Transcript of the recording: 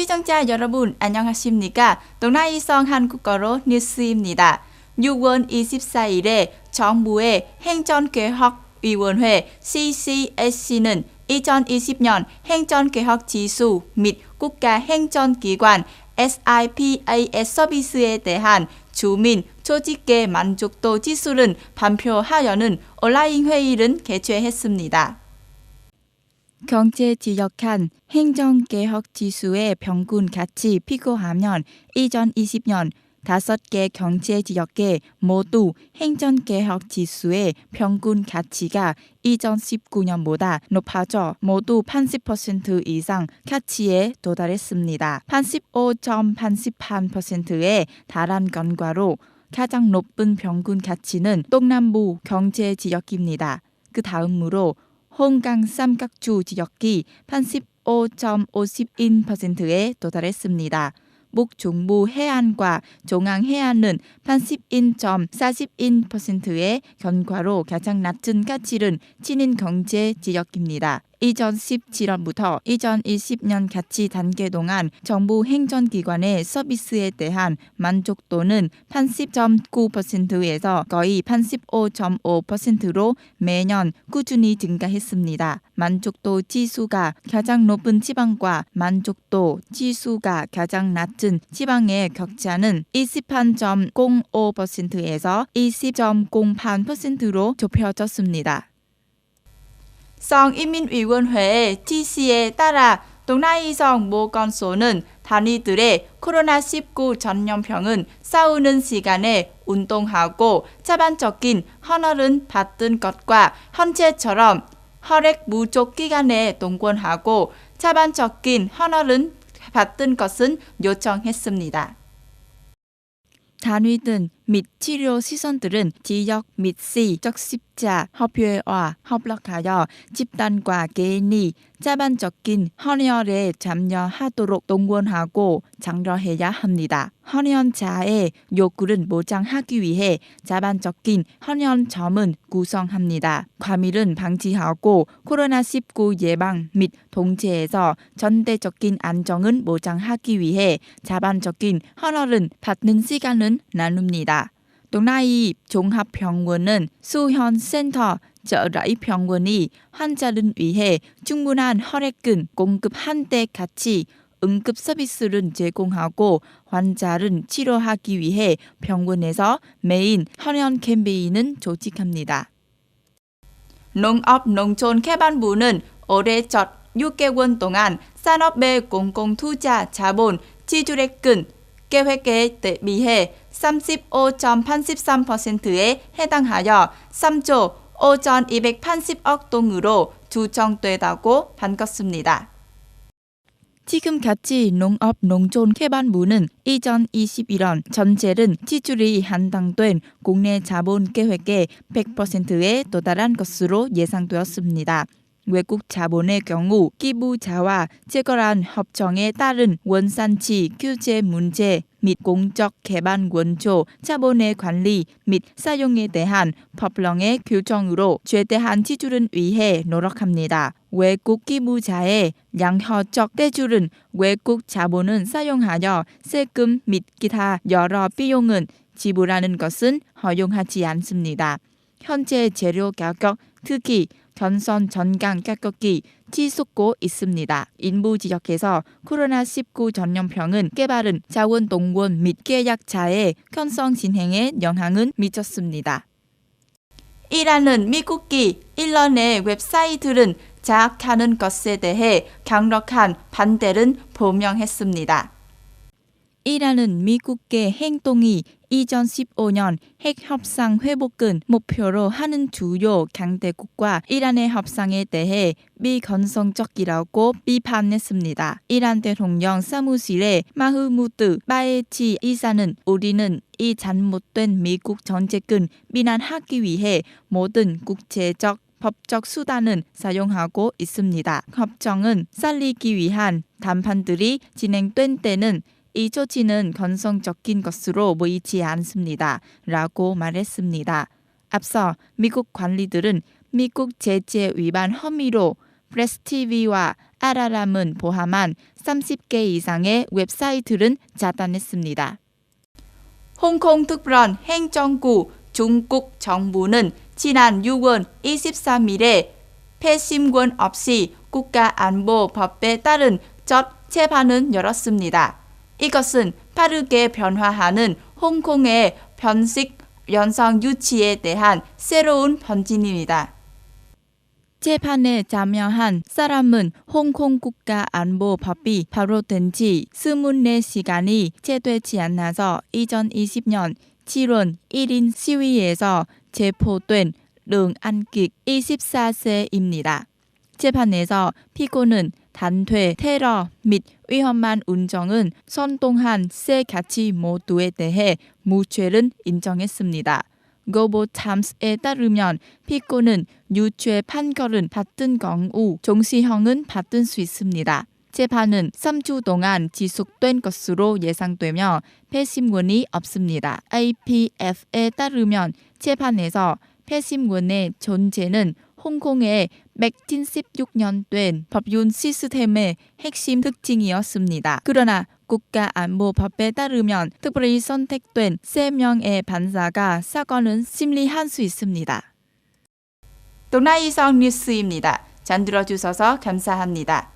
시청자 여러분 안녕하십니까? 동나이성 한국어로 뉴스입니다. 6월 24일에 정부의 행정개혁위원회 CCSC는 2020년 행정개혁 지수 및 국가행정기관 SIPAS 서비스에 대한 주민 조직계 만족도 지수를 발표하려는 온라인 회의를 개최했습니다. 경제지역 간 행정개혁 지수의 평균 가치 비교하면 2020년 5개 경제지역계 모두 행정개혁 지수의 평균 가치가 2019년보다 높아져 모두 80% 이상 가치에 도달했습니다. 85.88%에 달한 결과로 가장 높은 평균 가치는 동남부 경제지역입니다. 그 다음으로 홍강 삼각주 지역이 85.51%에 도달했습니다. 북중부 해안과 중앙해안은 81.41%의 결과로 가장 낮은 가치를 지닌 경제지역입니다. 2017년부터 2020년 가치 단계 동안 정부 행정기관의 서비스에 대한 만족도는 80.9%에서 거의 85.5%로 매년 꾸준히 증가했습니다. 만족도 지수가 가장 높은 지방과 만족도 지수가 가장 낮은 지방의 격차는 28.05%에서 20.08%로 좁혀졌습니다. 성인민위원회의 지시에 따라 동나이성 모 건소는 단위들의 코로나19 전염병은 싸우는 시간에 운동하고 자반적인 헌혈은 받은 것과 현재처럼 혈액 부족 기간에 동원하고 자반적인 헌혈은 받은 것은 요청했습니다. 단위들 및 치료 시설들은 지역 및 시 적십자 협회와 협력하여 집단과 개인이 자반적인 헌혈에 참여하도록 동원하고 장려해야 합니다. 헌혈자의 요구를 보장하기 위해 자반적인 헌혈점은 구성합니다. 과밀은 방지하고 코로나19 예방 및 통제에서 전대적인 안정을 보장하기 위해 자반적인 헌혈은 받는 시간은 나눕니다. 동나이 종합병원은 수현센터 저라이병원이 환자를 위해 충분한 혈액을 공급한 데 같이 응급 서비스를 제공하고 환자를 치료하기 위해 병원에서 매일 헌혈 캠페인을 조직합니다. 농업농촌개발부는 올해 첫 6개월 동안 산업의 공공투자 자본 지출액은 계획에 대비해 35.83%에 해당하여 3조 5,280억 동으로 추정되다고 밝혔습니다. 지금까지 농업농촌개발부는 2021년 전체는 지출이 한정된 국내 자본 계획의 100%에 도달한 것으로 예상되었습니다. 외국 자본의 경우 기부자와 체결한 협정에 따른 원산지 규제 문제 및 공적 개발 원조 자본의 관리 및 사용에 대한 법령의 규정으로 최대한 지출을 위해 노력합니다. 외국 기부자의 양형적 대출은 외국 자본을 사용하여 세금 및 기타 여러 비용은 지불하는 것은 허용하지 않습니다. 현재 재료 가격, 특히 전선 전강 가격이 치솟고 있습니다. 일부 지역에서 코로나19 전염병은 개발은 자원 동원 및 계약자의 편성 진행에 영향을 미쳤습니다. 이란은 미국이 일련의 웹사이트를 장악하는 것에 대해 강력한 반대를 표명했습니다. 이란은 미국의 행동이 2015년 핵협상 회복을 목표로 하는 주요 강대국과 이란의 협상에 대해 비건성적이라고 비판했습니다. 이란 대통령 사무실의 마흐무드 바에치 이사는 우리는 이 잘못된 미국 정책을 비난하기 위해 모든 국제적 법적 수단은 사용하고 있습니다. 협정은 살리기 위한談판들이 진행된 때는 이 조치는 건성적인 것으로 보이지 않습니다. 라고 말했습니다. 앞서 미국 관리들은 미국 제재 위반 혐의로 프레스 TV와 알아람은 포함한 30개 이상의 웹사이트를 차단했습니다. 홍콩 특별 행정구 중국 정부는 지난 6월 23일에 패심권 없이 국가안보법에 따른 첫 재판을 열었습니다. 이것은 빠르게 변화하는 홍콩의 변식 연성 유치에 대한 새로운 번진입니다. 재판에 참여한 사람은 홍콩 국가안보법이 발효된 지 24시간이 채 되지 않아서 2020년 7월 1인 시위에서 체포된 릉안킥 24세입니다. 재판에서 피고는 단죄, 테러 및 위험한 운전은 선동한 세 가지 모두에 대해 무죄를 인정했습니다. 글로벌 타임스에 따르면 피고는 유죄 판결을 받은 경우 종시형은 받을 수 있습니다. 재판은 3주 동안 지속된 것으로 예상되며 패심권이 없습니다. APF에 따르면 재판에서 패심권의 존재는 홍콩의 176년 된 법률 시스템의 핵심 특징이었습니다. 그러나 국가안보법에 따르면 특별히 선택된 3명의 판사가 사건을 심리할 수 있습니다. 동아이성 뉴스입니다. 잘 들어주셔서 감사합니다.